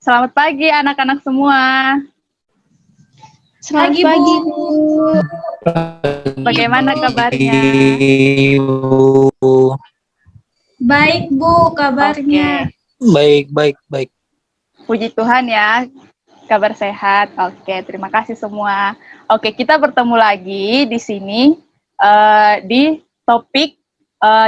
Selamat pagi anak-anak semua. Selamat pagi, Bu. Bagaimana kabarnya? Bu. Baik, Bu, kabarnya. Baik. Puji Tuhan ya, kabar sehat. Oke, terima kasih semua. Oke, kita bertemu lagi di sini di topik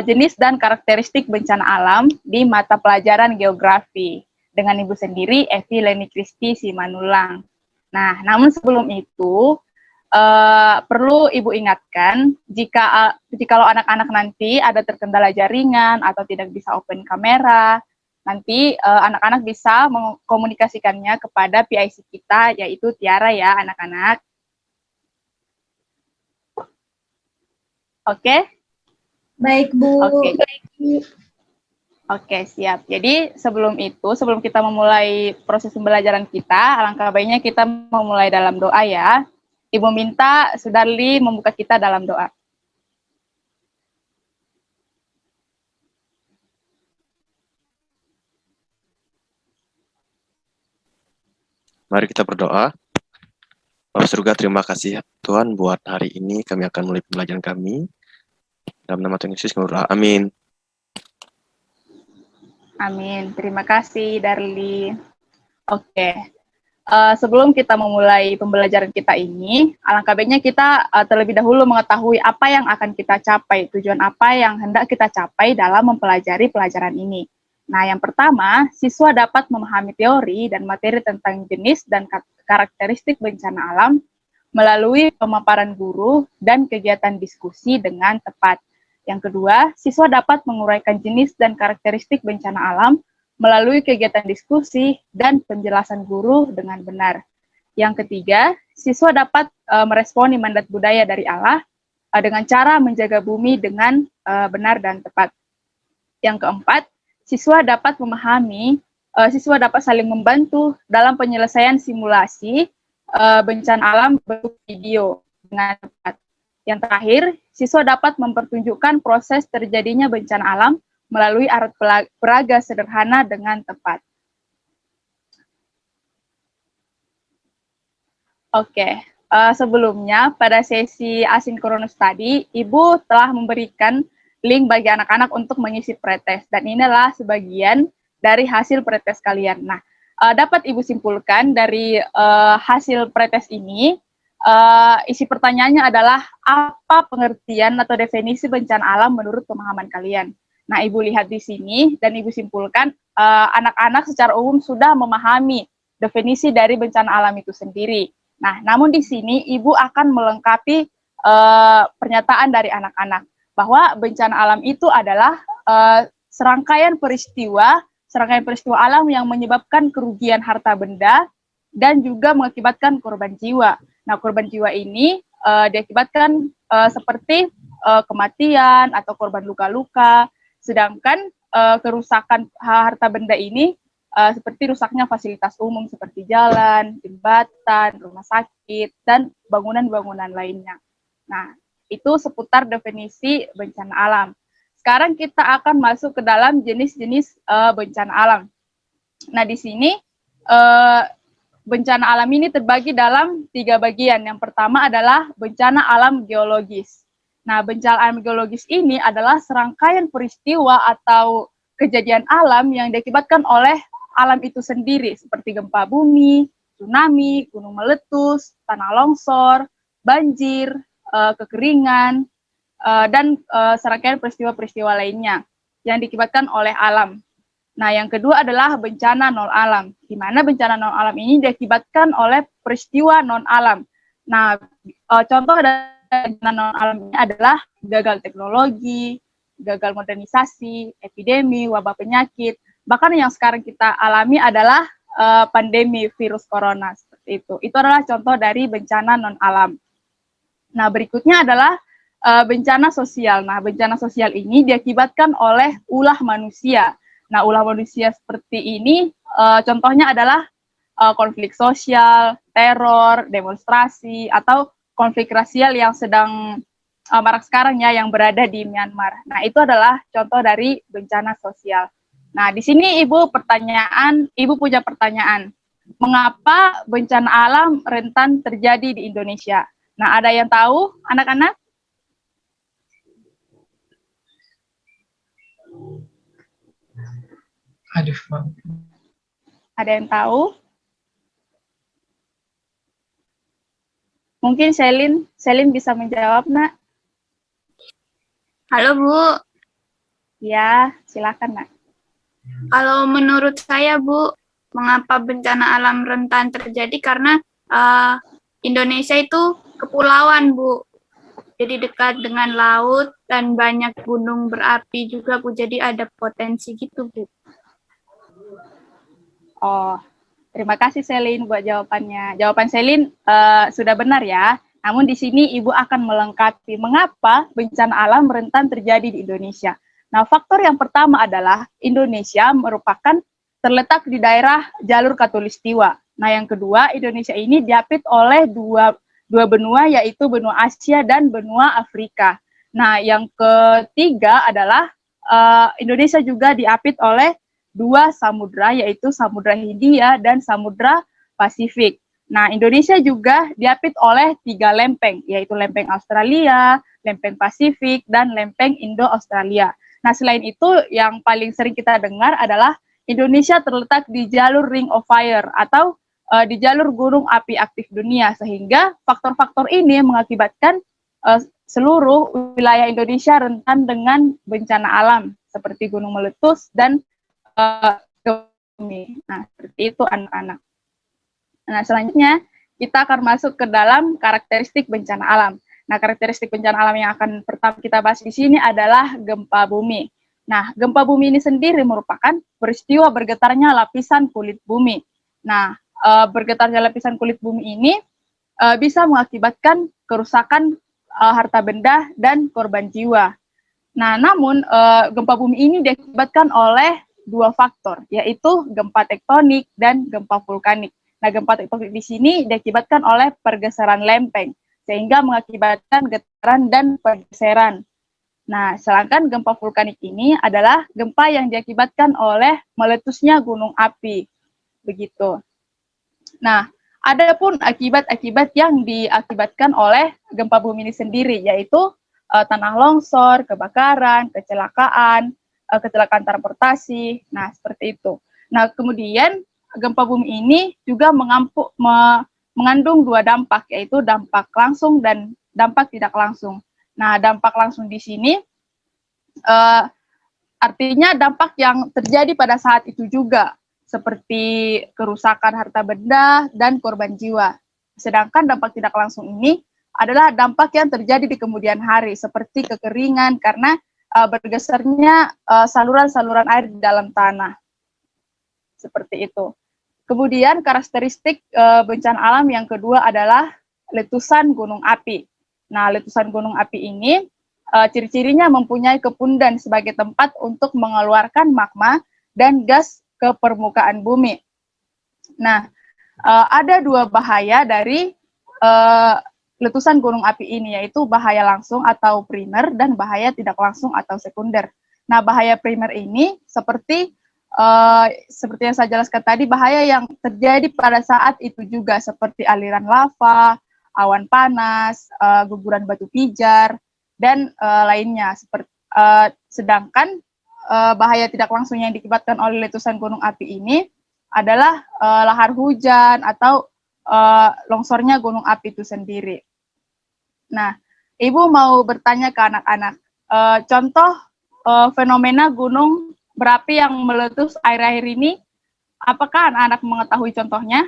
jenis dan karakteristik bencana alam di mata pelajaran geografi dengan Ibu sendiri, Evi Leni Kristi Simanulang. Nah, namun sebelum itu perlu Ibu ingatkan jikalau anak-anak nanti ada terkendala jaringan atau tidak bisa open kamera, nanti anak-anak bisa mengkomunikasikannya kepada PIC kita, yaitu Tiara ya anak-anak. Oke? Baik, Bu. Oke, siap. Jadi sebelum kita memulai proses pembelajaran kita, alangkah baiknya kita memulai dalam doa ya. Ibu minta Sudarli membuka kita dalam doa. Mari kita berdoa. Bapak surga, terima kasih Tuhan buat hari ini. Kami akan mulai pembelajaran kami. Dalam nama Tuhan Yesus kami berdoa. Amin. Amin. Terima kasih, Darli. Oke. Sebelum kita memulai pembelajaran kita ini, alangkah baiknya kita terlebih dahulu mengetahui apa yang akan kita capai, tujuan apa yang hendak kita capai dalam mempelajari pelajaran ini. Nah, yang pertama, siswa dapat memahami teori dan materi tentang jenis dan karakteristik bencana alam melalui pemaparan guru dan kegiatan diskusi dengan tepat. Yang kedua, siswa dapat menguraikan jenis dan karakteristik bencana alam melalui kegiatan diskusi dan penjelasan guru dengan benar. Yang ketiga, siswa dapat meresponi mandat budaya dari Allah dengan cara menjaga bumi dengan benar dan tepat. Yang keempat, siswa dapat saling membantu dalam penyelesaian simulasi bencana alam bentuk video dengan tepat. Yang terakhir, siswa dapat mempertunjukkan proses terjadinya bencana alam melalui alat peraga sederhana dengan tepat. Oke, sebelumnya pada sesi asinkronus tadi, Ibu telah memberikan link bagi anak-anak untuk mengisi pretest, dan inilah sebagian dari hasil pretest kalian. Nah, dapat Ibu simpulkan dari hasil pretest ini, isi pertanyaannya adalah apa pengertian atau definisi bencana alam menurut pemahaman kalian? Nah, Ibu lihat di sini dan Ibu simpulkan anak-anak secara umum sudah memahami definisi dari bencana alam itu sendiri. Nah, namun di sini Ibu akan melengkapi pernyataan dari anak-anak bahwa bencana alam itu adalah serangkaian peristiwa alam yang menyebabkan kerugian harta benda dan juga mengakibatkan korban jiwa. Nah, korban jiwa ini diakibatkan seperti kematian atau korban luka-luka. Sedangkan kerusakan harta benda ini seperti rusaknya fasilitas umum seperti jalan, jembatan, rumah sakit, dan bangunan-bangunan lainnya. Nah, itu seputar definisi bencana alam. Sekarang kita akan masuk ke dalam jenis-jenis bencana alam. Nah, di sini bencana alam ini terbagi dalam 3 bagian. Yang pertama adalah bencana alam geologis. Nah, bencana alam geologis ini adalah serangkaian peristiwa atau kejadian alam yang diakibatkan oleh alam itu sendiri, seperti gempa bumi, tsunami, gunung meletus, tanah longsor, banjir, kekeringan, dan serangkaian peristiwa-peristiwa lainnya yang diakibatkan oleh alam. Nah, yang kedua adalah bencana non-alam, di mana bencana non-alam ini diakibatkan oleh peristiwa non-alam. Nah, contoh dari bencana non-alam ini adalah gagal teknologi, gagal modernisasi, epidemi, wabah penyakit. Bahkan yang sekarang kita alami adalah pandemi virus corona, seperti itu. Itu adalah contoh dari bencana non-alam. Nah, berikutnya adalah bencana sosial. Nah, bencana sosial ini diakibatkan oleh ulah manusia. Nah, ulah manusia seperti ini contohnya adalah konflik sosial, teror, demonstrasi, atau konflik rasial yang sedang marak sekarang ya, yang berada di Myanmar. Nah, itu adalah contoh dari bencana sosial. Nah, di sini Ibu punya pertanyaan. Mengapa bencana alam rentan terjadi di Indonesia? Nah, ada yang tahu, anak-anak? Aduh, Bang. Ada yang tahu? Mungkin Selin bisa menjawab, Nak. Halo Bu, Ya, silakan, Nak. kalau menurut saya Bu, mengapa bencana alam rentan terjadi karena Indonesia itu kepulauan Bu, jadi dekat dengan laut dan banyak gunung berapi juga Bu, jadi ada potensi gitu Bu. Oh, terima kasih Selin buat jawabannya. Jawaban Selin sudah benar ya. Namun di sini Ibu akan melengkapi mengapa bencana alam rentan terjadi di Indonesia. Nah, faktor yang pertama adalah Indonesia merupakan terletak di daerah jalur Khatulistiwa. Nah, yang kedua, Indonesia ini diapit oleh dua benua, yaitu benua Asia dan benua Afrika. Nah, yang ketiga adalah Indonesia juga diapit oleh dua samudra, yaitu Samudra Hindia dan Samudra Pasifik. Nah, Indonesia juga diapit oleh 3 lempeng, yaitu lempeng Australia, lempeng Pasifik, dan lempeng Indo-Australia. Nah, selain itu, yang paling sering kita dengar adalah Indonesia terletak di jalur Ring of Fire atau di jalur gunung api aktif dunia, sehingga faktor-faktor ini mengakibatkan seluruh wilayah Indonesia rentan dengan bencana alam, seperti gunung meletus dan bumi. Nah, seperti itu anak-anak. Nah, selanjutnya kita akan masuk ke dalam karakteristik bencana alam. Nah, karakteristik bencana alam yang akan pertama kita bahas di sini adalah gempa bumi. Nah, gempa bumi ini sendiri merupakan peristiwa bergetarnya lapisan kulit bumi. Nah, bergetarnya lapisan kulit bumi ini bisa mengakibatkan kerusakan harta benda dan korban jiwa. Nah, namun gempa bumi ini diakibatkan oleh dua faktor, yaitu gempa tektonik dan gempa vulkanik. Nah, gempa tektonik di sini diakibatkan oleh pergeseran lempeng, sehingga mengakibatkan getaran dan pergeseran. Nah, sedangkan gempa vulkanik ini adalah gempa yang diakibatkan oleh meletusnya gunung api. Begitu. Nah, ada pun akibat-akibat yang diakibatkan oleh gempa bumi ini sendiri, yaitu tanah longsor, kebakaran, kecelakaan transportasi. Nah, seperti itu. Nah, kemudian gempa bumi ini juga mengandung dua dampak, yaitu dampak langsung dan dampak tidak langsung. Nah, dampak langsung di sini artinya dampak yang terjadi pada saat itu juga, seperti kerusakan harta benda dan korban jiwa. Sedangkan dampak tidak langsung ini adalah dampak yang terjadi di kemudian hari, seperti kekeringan karena bergesernya saluran-saluran air di dalam tanah. Seperti itu. Kemudian karakteristik bencana alam yang kedua adalah letusan gunung api. Nah, letusan gunung api ini ciri-cirinya mempunyai kepundan sebagai tempat untuk mengeluarkan magma dan gas ke permukaan bumi. Nah, ada dua bahaya dari letusan gunung api ini, yaitu bahaya langsung atau primer dan bahaya tidak langsung atau sekunder. Nah, bahaya primer ini seperti yang saya jelaskan tadi, bahaya yang terjadi pada saat itu juga, seperti aliran lava, awan panas, guguran batu pijar, dan lainnya. Sedangkan bahaya tidak langsung yang diakibatkan oleh letusan gunung api ini adalah lahar hujan atau longsornya gunung api itu sendiri. Nah, Ibu mau bertanya ke anak-anak, contoh fenomena gunung berapi yang meletus akhir-akhir ini, apakah anak-anak mengetahui contohnya?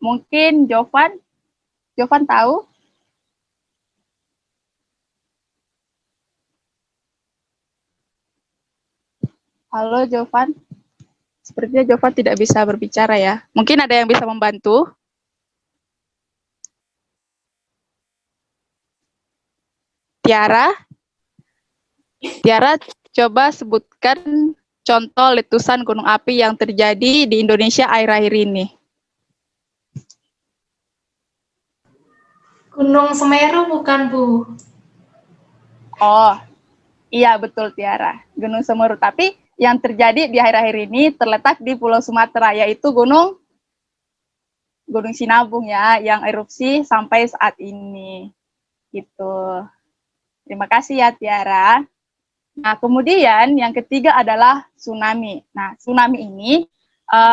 Mungkin Jovan tahu? Halo Jovan, sepertinya Jovan tidak bisa berbicara ya. Mungkin ada yang bisa membantu? Tiara, coba sebutkan contoh letusan gunung api yang terjadi di Indonesia akhir-akhir ini. Gunung Semeru bukan, Bu? Oh, iya betul Tiara, Gunung Semeru. Tapi yang terjadi di akhir-akhir ini terletak di Pulau Sumatera, yaitu Gunung Sinabung ya, yang erupsi sampai saat ini. Gitu. Terima kasih ya Tiara. Nah, kemudian yang ketiga adalah tsunami. Nah, tsunami ini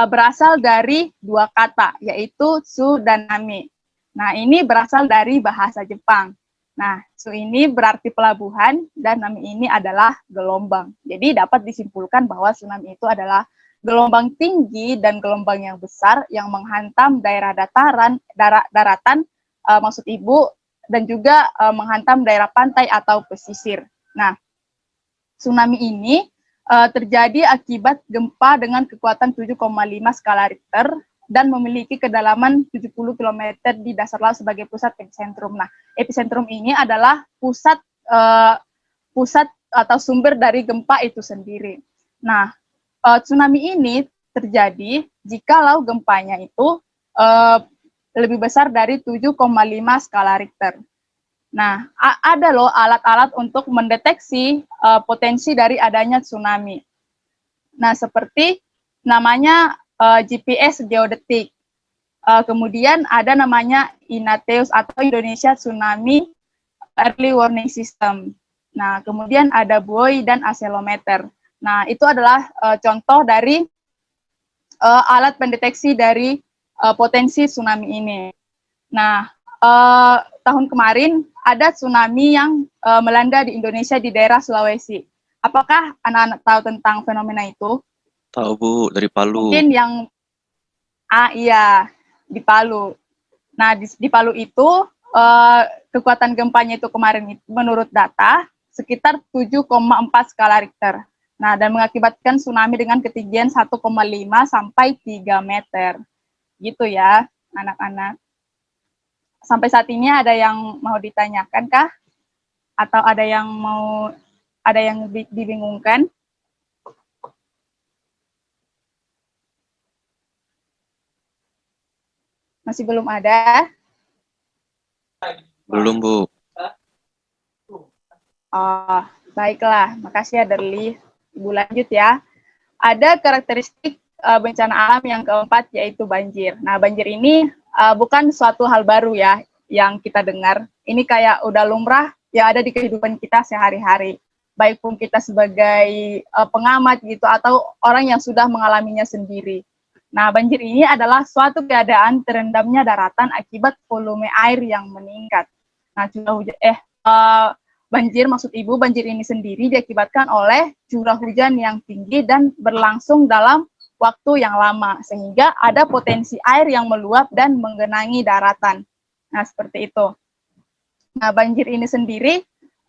berasal dari dua kata, yaitu su dan nami. Nah, ini berasal dari bahasa Jepang. Nah, su ini berarti pelabuhan dan nami ini adalah gelombang. Jadi dapat disimpulkan bahwa tsunami itu adalah gelombang tinggi dan gelombang yang besar yang menghantam daerah daratan, maksud Ibu, dan juga menghantam daerah pantai atau pesisir. Nah, tsunami ini terjadi akibat gempa dengan kekuatan 7,5 skala Richter dan memiliki kedalaman 70 km di dasar laut sebagai pusat epicentrum. Nah, epicentrum ini adalah pusat atau sumber dari gempa itu sendiri. Nah, tsunami ini terjadi jikalau gempanya itu lebih besar dari 7,5 skala Richter. Nah, ada loh alat-alat untuk mendeteksi potensi dari adanya tsunami. Nah, seperti namanya GPS geodetik. Kemudian ada namanya INATEUS atau Indonesia Tsunami Early Warning System. Nah, kemudian ada buoy dan accelerometer. Nah, itu adalah contoh dari alat pendeteksi dari potensi tsunami ini. Nah, tahun kemarin ada tsunami yang melanda di Indonesia di daerah Sulawesi. Apakah anak-anak tahu tentang fenomena itu? Tahu Bu, dari Palu. Mungkin yang iya, di Palu. Nah, di Palu itu kekuatan gempanya itu kemarin menurut data sekitar 7,4 skala Richter. Nah, dan mengakibatkan tsunami dengan ketinggian 1,5 sampai 3 meter. Gitu ya, anak-anak. Sampai saat ini ada yang mau ditanyakan kah? Atau ada yang dibingungkan? Masih belum ada? Belum Bu. Oh, baiklah. Makasih ya Derli. Ibu lanjut ya. Ada karakteristik bencana alam yang keempat yaitu banjir. Nah, banjir ini bukan suatu hal baru ya yang kita dengar. Ini kayak udah lumrah yang ada di kehidupan kita sehari-hari. Baik pun kita sebagai pengamat gitu atau orang yang sudah mengalaminya sendiri. Nah, banjir ini adalah suatu keadaan terendamnya daratan akibat volume air yang meningkat. Nah, banjir maksud Ibu, banjir ini sendiri diakibatkan oleh curah hujan yang tinggi dan berlangsung dalam waktu yang lama, sehingga ada potensi air yang meluap dan menggenangi daratan. Nah, seperti itu. Nah, banjir ini sendiri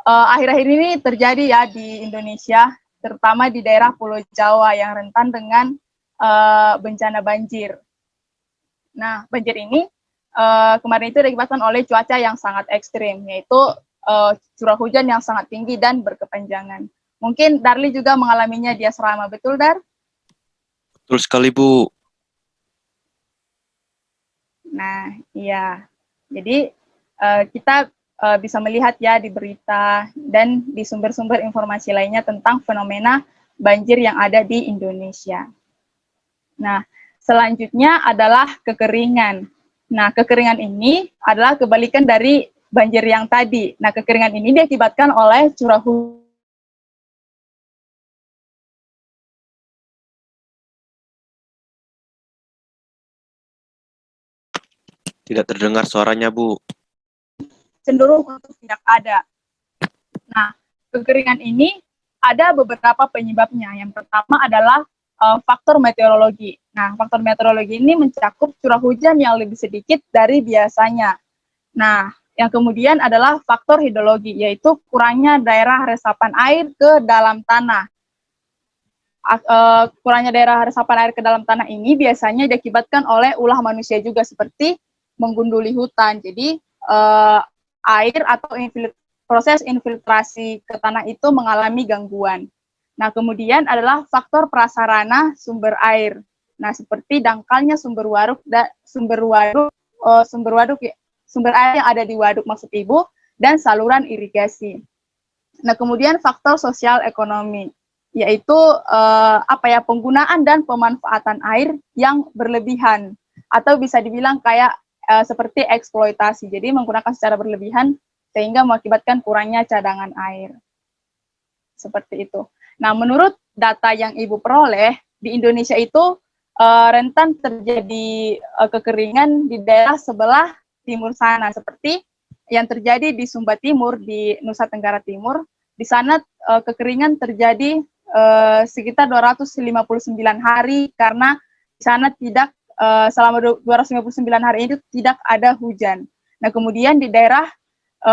akhir-akhir ini terjadi ya di Indonesia, terutama di daerah Pulau Jawa yang rentan dengan bencana banjir. Nah, banjir ini kemarin itu diakibatkan oleh cuaca yang sangat ekstrim, yaitu curah hujan yang sangat tinggi dan berkepanjangan. Mungkin Darli juga mengalaminya di asrama, betul Dar? Betul sekali Bu. Nah, iya. Jadi kita bisa melihat ya di berita dan di sumber-sumber informasi lainnya tentang fenomena banjir yang ada di Indonesia. Nah, selanjutnya adalah kekeringan. Nah, kekeringan ini adalah kebalikan dari banjir yang tadi. Nah, kekeringan ini diakibatkan oleh curah hujan Tidak terdengar suaranya Bu. cenderung untuk tidak ada. Nah, kekeringan ini ada beberapa penyebabnya. Yang pertama adalah faktor meteorologi. Nah, faktor meteorologi ini mencakup curah hujan yang lebih sedikit dari biasanya. Nah, yang kemudian adalah faktor hidrologi, yaitu kurangnya daerah resapan air ke dalam tanah. Kurangnya daerah resapan air ke dalam tanah ini biasanya diakibatkan oleh ulah manusia juga, seperti menggunduli hutan. Jadi, air atau proses infiltrasi ke tanah itu mengalami gangguan. Nah, kemudian adalah faktor prasarana sumber air. Nah, seperti dangkalnya sumber air yang ada di waduk maksud Ibu, dan saluran irigasi. Nah, kemudian faktor sosial ekonomi, yaitu penggunaan dan pemanfaatan air yang berlebihan, atau bisa dibilang kayak seperti eksploitasi. Jadi menggunakan secara berlebihan sehingga mengakibatkan kurangnya cadangan air. Seperti itu. Nah, menurut data yang Ibu peroleh, di Indonesia itu rentan terjadi kekeringan di daerah sebelah timur sana, seperti yang terjadi di Sumba Timur, di Nusa Tenggara Timur. Di sana kekeringan terjadi sekitar 259 hari karena di sana tidak selama 259 hari itu tidak ada hujan. Nah, kemudian di daerah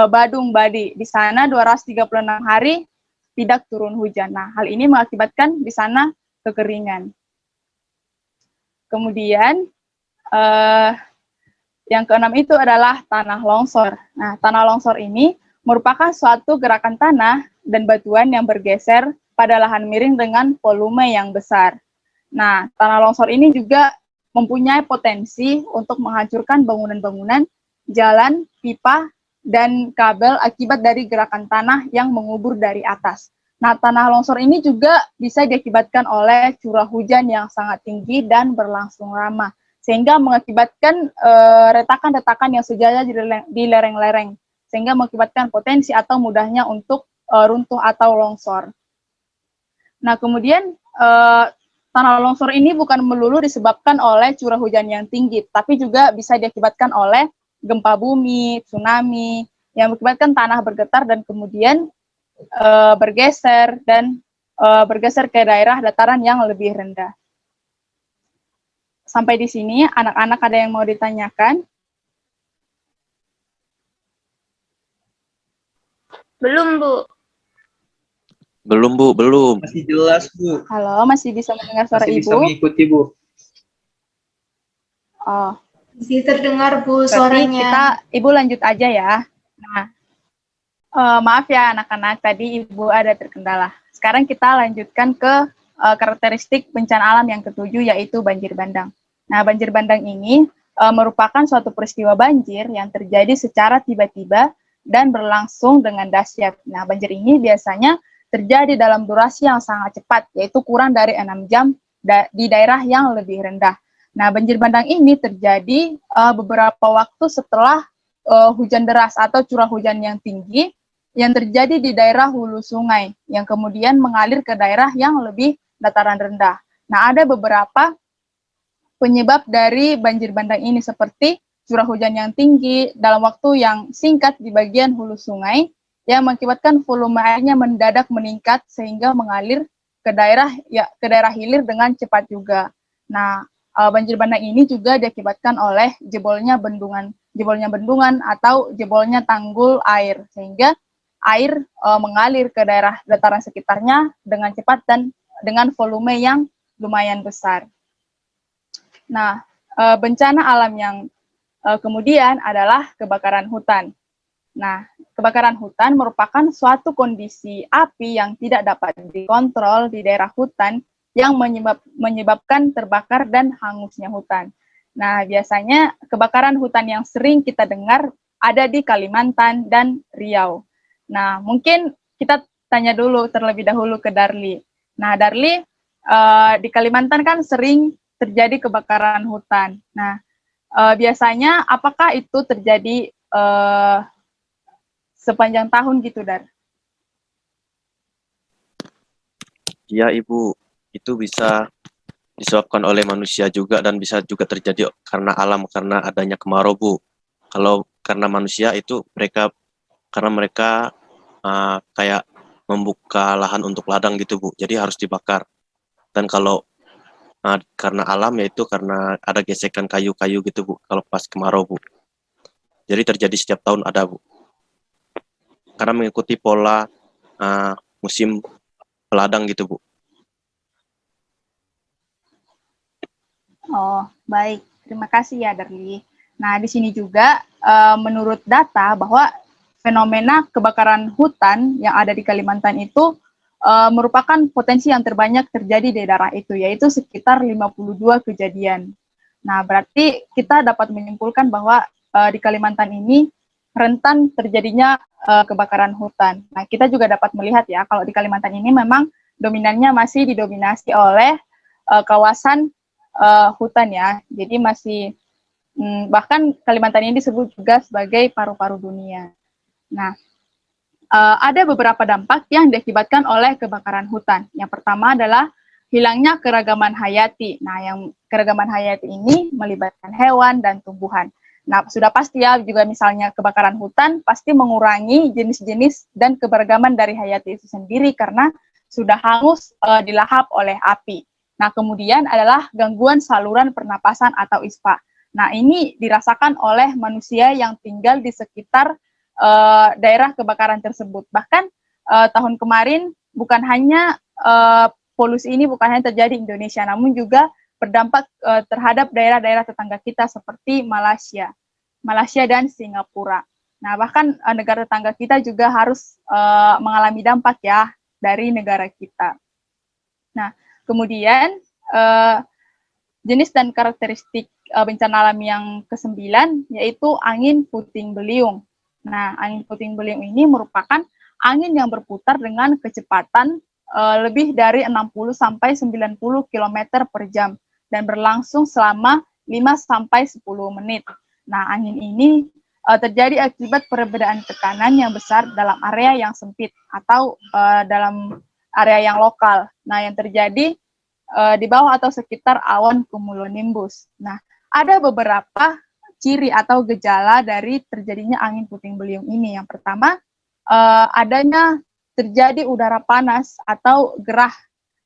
Badung Badi, di sana 236 hari tidak turun hujan. Nah, hal ini mengakibatkan di sana kekeringan. Kemudian yang keenam itu adalah tanah longsor. Nah, tanah longsor ini merupakan suatu gerakan tanah dan batuan yang bergeser pada lahan miring dengan volume yang besar. Nah, tanah longsor ini juga mempunyai potensi untuk menghancurkan bangunan-bangunan, jalan, pipa, dan kabel akibat dari gerakan tanah yang mengubur dari atas. Nah, tanah longsor ini juga bisa diakibatkan oleh curah hujan yang sangat tinggi dan berlangsung lama, sehingga mengakibatkan retakan-retakan yang sejajar di lereng-lereng, sehingga mengakibatkan potensi atau mudahnya untuk runtuh atau longsor. Nah, kemudian tanah longsor ini bukan melulu disebabkan oleh curah hujan yang tinggi, tapi juga bisa diakibatkan oleh gempa bumi, tsunami, yang mengakibatkan tanah bergetar dan kemudian bergeser ke daerah dataran yang lebih rendah. Sampai di sini, anak-anak ada yang mau ditanyakan? Belum, Bu. Belum, Bu, belum. Masih jelas, Bu. Halo, masih bisa mendengar suara Masih Ibu? bisa mengikuti, Bu. Oh, Masih terdengar, Bu, berarti suaranya. Ibu lanjut aja ya. Nah, maaf ya anak-anak, tadi Ibu ada terkendala. Sekarang kita lanjutkan ke karakteristik bencana alam yang ketujuh, yaitu banjir bandang. Nah, banjir bandang ini merupakan suatu peristiwa banjir yang terjadi secara tiba-tiba dan berlangsung dengan dahsyat. Nah, banjir ini biasanya terjadi dalam durasi yang sangat cepat, yaitu kurang dari 6 jam di daerah yang lebih rendah. Nah, banjir bandang ini terjadi beberapa waktu setelah hujan deras atau curah hujan yang tinggi yang terjadi di daerah hulu sungai, yang kemudian mengalir ke daerah yang lebih dataran rendah. Nah, ada beberapa penyebab dari banjir bandang ini, seperti curah hujan yang tinggi dalam waktu yang singkat di bagian hulu sungai, yang mengakibatkan volume airnya mendadak meningkat sehingga mengalir ke daerah hilir dengan cepat juga. Nah, banjir bandang ini juga diakibatkan oleh jebolnya bendungan atau jebolnya tanggul air, sehingga air mengalir ke daerah dataran sekitarnya dengan cepat dan dengan volume yang lumayan besar. Nah, bencana alam yang kemudian adalah kebakaran hutan. Nah, kebakaran hutan merupakan suatu kondisi api yang tidak dapat dikontrol di daerah hutan yang menyebabkan terbakar dan hangusnya hutan. Nah, biasanya kebakaran hutan yang sering kita dengar ada di Kalimantan dan Riau. Nah, mungkin kita tanya dulu terlebih dahulu ke Darli. Nah, Darli, di Kalimantan kan sering terjadi kebakaran hutan. Nah, biasanya apakah itu terjadi sepanjang tahun gitu, Dar? Iya, Ibu. Itu bisa disebabkan oleh manusia juga dan bisa juga terjadi karena alam, karena adanya kemarau, Bu. Kalau karena manusia itu karena mereka kayak membuka lahan untuk ladang gitu, Bu. Jadi harus dibakar. Dan kalau karena alam, yaitu karena ada gesekan kayu-kayu gitu, Bu, kalau pas kemarau, Bu. Jadi terjadi setiap tahun ada, Bu. Karena mengikuti pola musim ladang gitu, Bu. Oh, baik. Terima kasih ya, Darli. Nah, di sini juga menurut data bahwa fenomena kebakaran hutan yang ada di Kalimantan itu merupakan potensi yang terbanyak terjadi di daerah itu, yaitu sekitar 52 kejadian. Nah, berarti kita dapat menyimpulkan bahwa di Kalimantan ini rentan terjadinya kebakaran hutan. Nah, kita juga dapat melihat ya, kalau di Kalimantan ini memang dominannya masih didominasi oleh kawasan hutan ya. Jadi masih bahkan Kalimantan ini disebut juga sebagai paru-paru dunia. Nah, ada beberapa dampak yang diakibatkan oleh kebakaran hutan. Yang pertama adalah hilangnya keragaman hayati. Nah, yang keragaman hayati ini melibatkan hewan dan tumbuhan. Nah, sudah pasti ya juga misalnya kebakaran hutan pasti mengurangi jenis-jenis dan keberagaman dari hayati itu sendiri karena sudah hangus dilahap oleh api. Nah, kemudian adalah gangguan saluran pernapasan atau ISPA. Nah, ini dirasakan oleh manusia yang tinggal di sekitar daerah kebakaran tersebut. Bahkan tahun kemarin bukan hanya polusi ini bukan hanya terjadi di Indonesia, namun juga berdampak terhadap daerah-daerah tetangga kita seperti Malaysia dan Singapura. Nah, bahkan negara tetangga kita juga harus mengalami dampak ya dari negara kita. Nah, kemudian jenis dan karakteristik bencana alam yang ke-9 yaitu angin puting beliung. Nah, angin puting beliung ini merupakan angin yang berputar dengan kecepatan lebih dari 60 sampai 90 km per jam dan berlangsung selama 5 sampai 10 menit. Nah, angin ini terjadi akibat perbedaan tekanan yang besar dalam area yang sempit atau dalam area yang lokal. Nah, yang terjadi di bawah atau sekitar awan cumulonimbus. Nah, ada beberapa ciri atau gejala dari terjadinya angin puting beliung ini. Yang pertama, adanya terjadi udara panas atau gerah.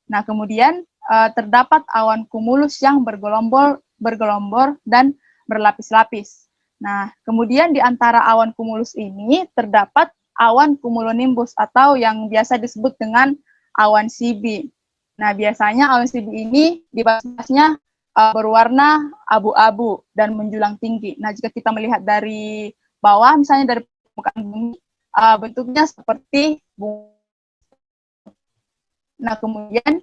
Nah, kemudian terdapat awan cumulus yang bergelombol dan berlapis-lapis. Nah, kemudian di antara awan cumulus ini terdapat awan cumulonimbus atau yang biasa disebut dengan awan CB. Nah, biasanya awan CB ini di batasnya berwarna abu-abu dan menjulang tinggi. Nah, jika kita melihat dari bawah, misalnya dari permukaan bumi, bentuknya seperti bunga. Nah, kemudian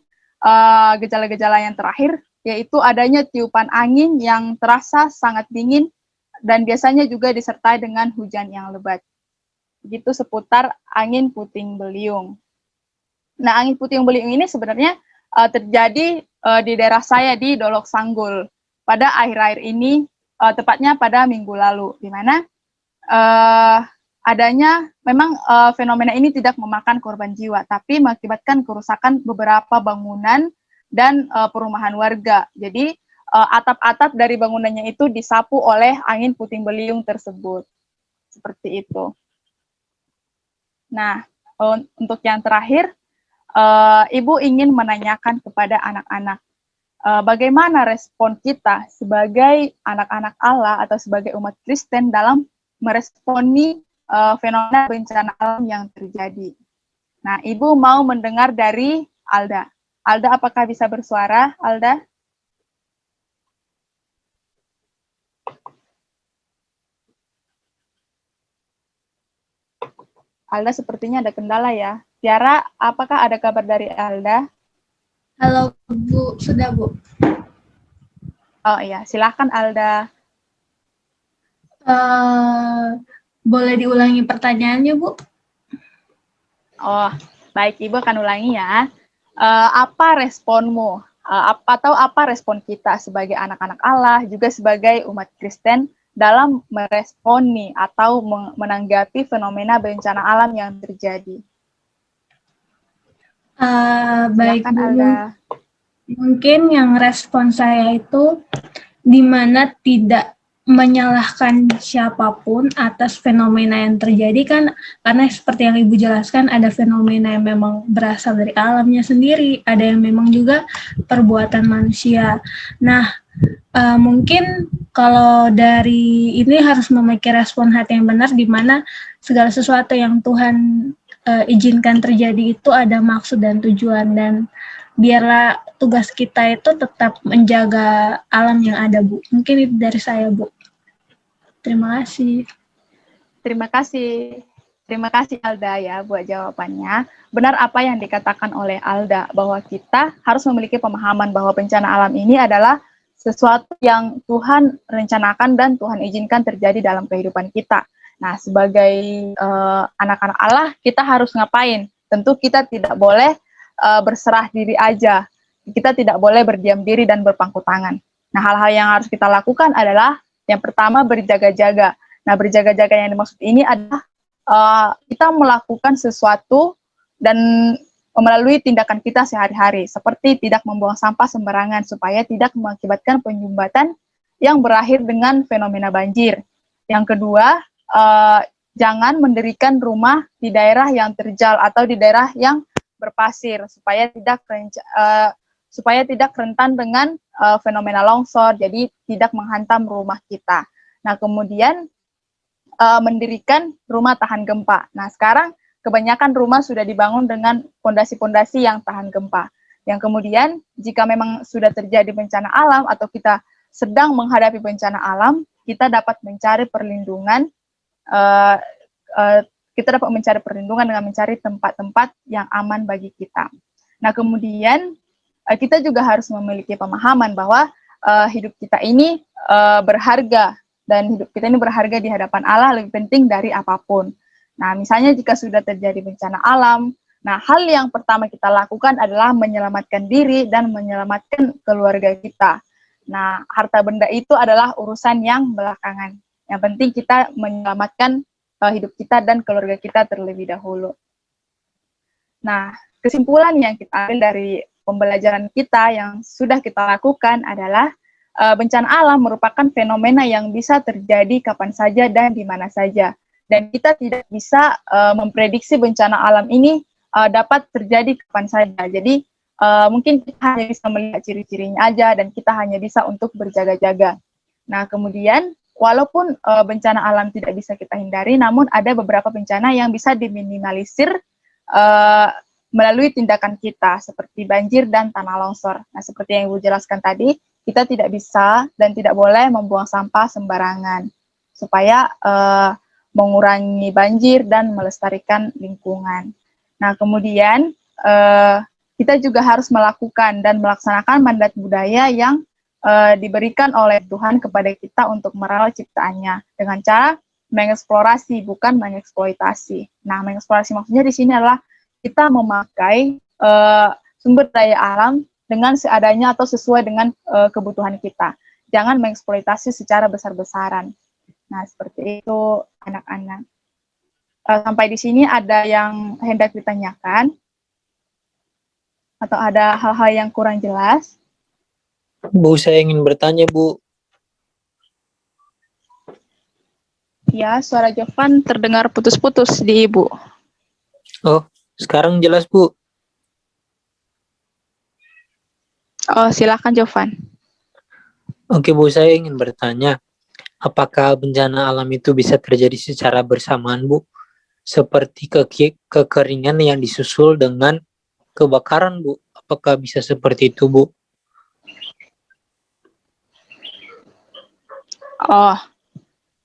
gejala-gejala yang terakhir yaitu adanya tiupan angin yang terasa sangat dingin dan biasanya juga disertai dengan hujan yang lebat. Begitu seputar angin puting beliung. Nah, angin puting beliung ini sebenarnya terjadi di daerah saya di Dolok Sanggul pada akhir-akhir ini, tepatnya pada minggu lalu, di mana adanya memang fenomena ini tidak memakan korban jiwa, tapi mengakibatkan kerusakan beberapa bangunan dan perumahan warga. Jadi atap-atap dari bangunannya itu disapu oleh angin puting beliung tersebut. Seperti itu. Nah, untuk yang terakhir, Ibu ingin menanyakan kepada anak-anak, bagaimana respon kita sebagai anak-anak Allah atau sebagai umat Kristen dalam meresponi fenomena bencana alam yang terjadi. Nah, Ibu mau mendengar dari Alda. Alda, apakah bisa bersuara, Alda? Alda sepertinya ada kendala ya. Tiara, apakah ada kabar dari Alda? Halo Bu, sudah Bu. Oh iya, silakan Alda. Boleh diulangi pertanyaannya Bu? Oh, baik, Ibu akan ulangi ya. Apa responmu? Apa respon kita sebagai anak-anak Allah, juga sebagai umat Kristen dalam meresponi atau menanggapi fenomena bencana alam yang terjadi? Baik Silakan, Bu. Alda. Mungkin yang respon saya itu di mana tidak menyalahkan siapapun atas fenomena yang terjadi kan, karena seperti yang Ibu jelaskan ada fenomena yang memang berasal dari alamnya sendiri, ada yang memang juga perbuatan manusia. Nah, mungkin kalau dari ini harus memiliki respon hati yang benar, di mana segala sesuatu yang Tuhan izinkan terjadi itu ada maksud dan tujuan, dan biarlah tugas kita itu tetap menjaga alam yang ada, Bu. Mungkin itu dari saya, Bu. Terima kasih. Terima kasih. Terima kasih Alda ya buat jawabannya. Benar apa yang dikatakan oleh Alda, bahwa kita harus memiliki pemahaman bahwa bencana alam ini adalah sesuatu yang Tuhan rencanakan dan Tuhan izinkan terjadi dalam kehidupan kita. Nah, sebagai anak-anak Allah, kita harus ngapain? Tentu kita tidak boleh berserah diri aja. Kita tidak boleh berdiam diri dan berpangku tangan. Nah, hal-hal yang harus kita lakukan adalah yang pertama berjaga-jaga. Nah, berjaga-jaga yang dimaksud ini adalah kita melakukan sesuatu dan melalui tindakan kita sehari-hari, seperti tidak membuang sampah sembarangan supaya tidak mengakibatkan penyumbatan yang berakhir dengan fenomena banjir. Yang kedua, jangan mendirikan rumah di daerah yang terjal atau di daerah yang berpasir supaya tidak rentan dengan fenomena longsor, jadi tidak menghantam rumah kita. Nah, kemudian mendirikan rumah tahan gempa. Nah, sekarang kebanyakan rumah sudah dibangun dengan fondasi-fondasi yang tahan gempa. Yang kemudian, jika memang sudah terjadi bencana alam atau kita sedang menghadapi bencana alam, kita dapat mencari perlindungan. Dengan mencari tempat-tempat yang aman bagi kita. Nah, kemudian kita juga harus memiliki pemahaman bahwa hidup kita ini berharga, dan hidup kita ini berharga di hadapan Allah lebih penting dari apapun. Nah, misalnya jika sudah terjadi bencana alam, nah hal yang pertama kita lakukan adalah menyelamatkan diri dan menyelamatkan keluarga kita. Nah, harta benda itu adalah urusan yang belakangan. Yang penting kita menyelamatkan hidup kita dan keluarga kita terlebih dahulu. Nah, kesimpulan yang kita ambil dari pembelajaran kita yang sudah kita lakukan adalah bencana alam merupakan fenomena yang bisa terjadi kapan saja dan di mana saja. Dan kita tidak bisa memprediksi bencana alam ini dapat terjadi kapan saja. Jadi mungkin kita hanya bisa melihat ciri-cirinya aja dan kita hanya bisa untuk berjaga-jaga. Nah, kemudian walaupun bencana alam tidak bisa kita hindari, namun ada beberapa bencana yang bisa diminimalisir melalui tindakan kita, seperti banjir dan tanah longsor. Nah, seperti yang Ibu jelaskan tadi, kita tidak bisa dan tidak boleh membuang sampah sembarangan, supaya mengurangi banjir dan melestarikan lingkungan. Nah, kemudian kita juga harus melakukan dan melaksanakan mandat budaya yang diberikan oleh Tuhan kepada kita untuk merawat ciptaannya dengan cara mengeksplorasi, bukan mengeksploitasi. Nah, mengeksplorasi maksudnya di sini adalah kita memakai sumber daya alam dengan seadanya atau sesuai dengan kebutuhan kita. Jangan mengeksploitasi secara besar-besaran. Nah, seperti itu anak-anak. Sampai di sini ada yang hendak ditanyakan? Atau ada hal-hal yang kurang jelas? Bu, saya ingin bertanya, Bu. Ya, suara Jovan terdengar putus-putus di Ibu. Oh, sekarang jelas, Bu. Oh, silakan Jovan. Oke, Bu, saya ingin bertanya. Apakah bencana alam itu bisa terjadi secara bersamaan, Bu? Seperti kekeringan yang disusul dengan kebakaran, Bu. Apakah bisa seperti itu, Bu? Oh,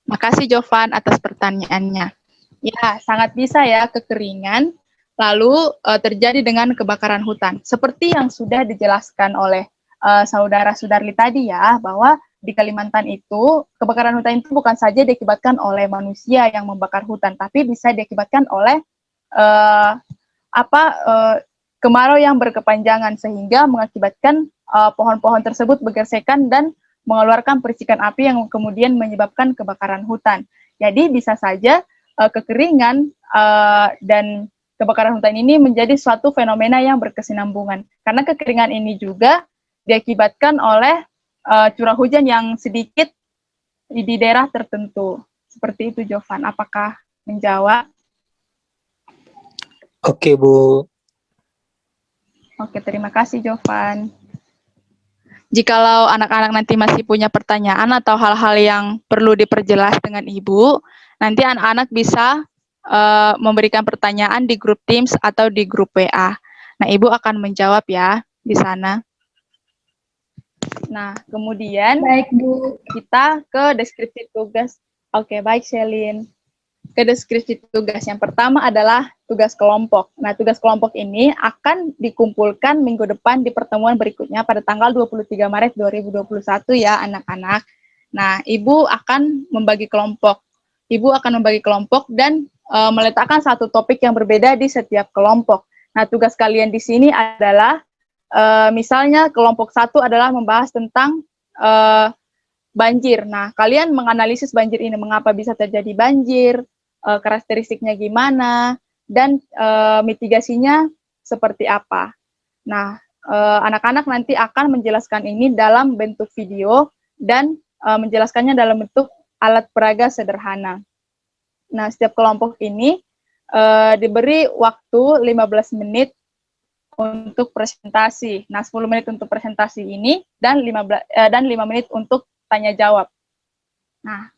makasih Jovan atas pertanyaannya. Ya, sangat bisa ya kekeringan, lalu terjadi dengan kebakaran hutan. Seperti yang sudah dijelaskan oleh saudara-saudari tadi ya, bahwa di Kalimantan itu, kebakaran hutan itu bukan saja diakibatkan oleh manusia yang membakar hutan, tapi bisa diakibatkan oleh kemarau yang berkepanjangan, sehingga mengakibatkan pohon-pohon tersebut bergesekan dan mengeluarkan percikan api yang kemudian menyebabkan kebakaran hutan. Jadi bisa saja kekeringan dan kebakaran hutan ini menjadi suatu fenomena yang berkesinambungan. Karena kekeringan ini juga diakibatkan oleh curah hujan yang sedikit di daerah tertentu. Seperti itu, Jovan. Apakah menjawab? Oke, Bu. Oke, terima kasih, Jovan. Jikalau anak-anak nanti masih punya pertanyaan atau hal-hal yang perlu diperjelas dengan Ibu, nanti anak-anak bisa memberikan pertanyaan di grup Teams atau di grup WA. Nah, Ibu akan menjawab ya di sana. Nah, kemudian Baik, Bu. kita ke deskripsi tugas. Oke, baik, Shelin. Ke deskripsi tugas. Yang pertama adalah tugas kelompok. Nah, tugas kelompok ini akan dikumpulkan minggu depan di pertemuan berikutnya pada tanggal 23 Maret 2021 ya, anak-anak. Nah, Ibu akan membagi kelompok. Ibu akan membagi kelompok dan meletakkan satu topik yang berbeda di setiap kelompok. Nah, tugas kalian di sini adalah misalnya kelompok 1 adalah membahas tentang banjir. Nah, kalian menganalisis banjir ini, mengapa bisa terjadi banjir, karakteristiknya gimana, dan mitigasinya seperti apa. Nah, anak-anak nanti akan menjelaskan ini dalam bentuk video dan menjelaskannya dalam bentuk alat peraga sederhana. Nah, setiap kelompok ini diberi waktu 15 menit untuk presentasi. Nah, 10 menit untuk presentasi ini dan 5 menit untuk tanya jawab. Nah,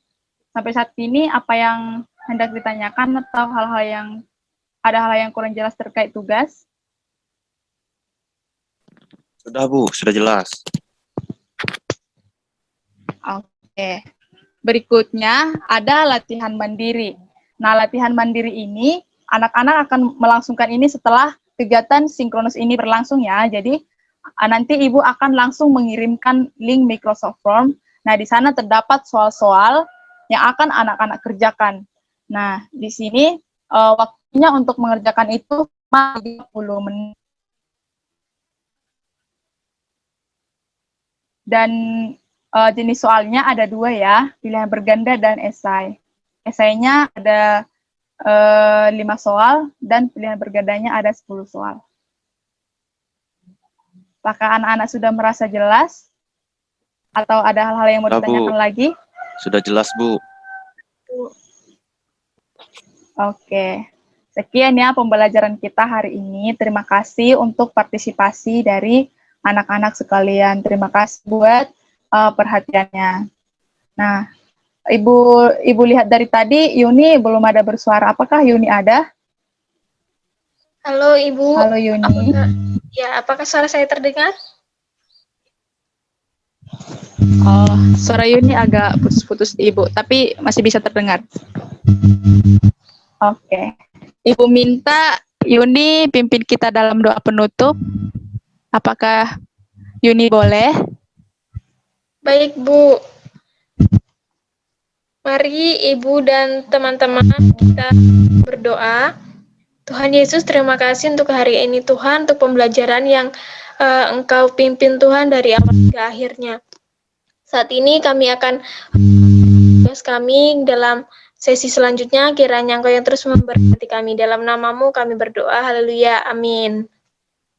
sampai saat ini apa yang hendak ditanyakan atau ada hal yang kurang jelas terkait tugas? Sudah Bu, sudah jelas. Oke. Berikutnya ada latihan mandiri. Nah, latihan mandiri ini anak-anak akan melangsungkan ini setelah kegiatan sinkronus ini berlangsung ya. Jadi nanti Ibu akan langsung mengirimkan link Microsoft Form. Nah, di sana terdapat soal-soal yang akan anak-anak kerjakan. Nah, di sini waktunya untuk mengerjakan itu 30 menit. Dan jenis soalnya ada 2 ya, pilihan berganda dan esai. Esainya ada 5 soal dan pilihan bergandanya ada 10 soal. Apakah anak-anak sudah merasa jelas? Atau ada hal-hal yang mau ditanyakan lagi? Sudah jelas Bu. Oke. Sekian ya pembelajaran kita hari ini. Terima kasih untuk partisipasi dari anak-anak sekalian. Terima kasih buat perhatiannya. Nah, Ibu lihat dari tadi Yuni belum ada bersuara. Apakah Yuni ada? Halo Ibu. Halo Yuni. Apakah suara saya terdengar? Oh, suara Yuni agak putus-putus Ibu, tapi masih bisa terdengar. Oke. Ibu minta Yuni pimpin kita dalam doa penutup. Apakah Yuni boleh? Baik Bu. Mari Ibu dan teman-teman kita berdoa. Tuhan Yesus, terima kasih untuk hari ini Tuhan, untuk pembelajaran yang Engkau pimpin Tuhan dari awal hingga akhirnya. Saat ini kami akan tugas kami dalam sesi selanjutnya, kiranya Engkau yang terus memberkati kami. Dalam namamu kami berdoa, haleluya, amin.